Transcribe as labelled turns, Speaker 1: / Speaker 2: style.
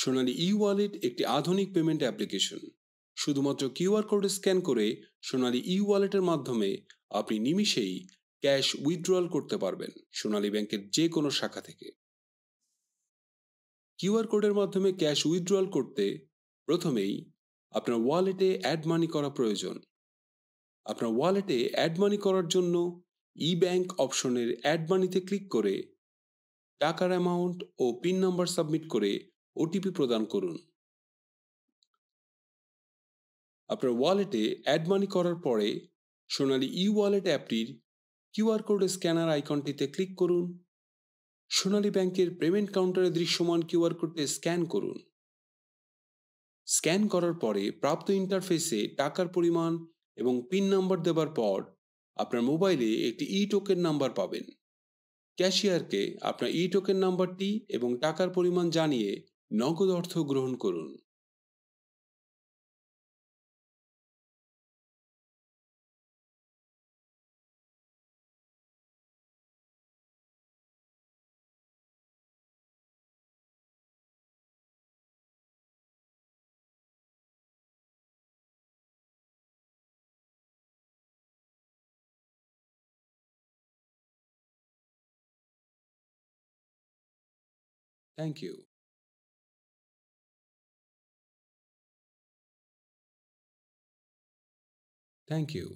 Speaker 1: সোনালী e wallet একটি আধুনিক payment application. শুধুমাত্র কিউআর কোড স্ক্যান করে সোনালী ই-ওয়ালেটের মাধ্যমে আপনি নিমিষেই ক্যাশ উইথড্রয়াল করতে পারবেন সোনালী ব্যাংকের যে কোনো শাখা থেকে। কিউআর কোডের মাধ্যমে ক্যাশ উইথড্রয়াল করতে প্রথমেই আপনার ওয়ালেটে অ্যাড মানি করা প্রয়োজন। আপনার ওয়ালেটে অ্যাড মানি করার জন্য ই ব্যাংক অপশনের অ্যাড মানিতে ক্লিক করে টাকার অ্যামাউন্ট ও পিন নাম্বার সাবমিট করে ওটিপি প্রদান করুন। আপনার ওয়ালেটে অ্যাড মানি করার পরে সোনালী ই-ওয়ালেট অ্যাপটির কিউআর কোড স্ক্যানার আইকনটিতে ক্লিক করুন। সোনালী ব্যাংকের পেমেন্ট কাউন্টারে দৃশ্যমান কিউআর কোডটি স্ক্যান করুন। স্ক্যান করার পরে প্রাপ্ত ইন্টারফেসে টাকার পরিমাণ এবং পিন নাম্বার দেবার পর আপনার মোবাইলে একটি ই টোকেন নাম্বার পাবেন। ক্যাশিয়ারকে আপনার ই টোকেন নাম্বারটি এবং টাকার পরিমাণ জানিয়ে নগদ অর্থ গ্রহণ করুন। Thank you. Thank you.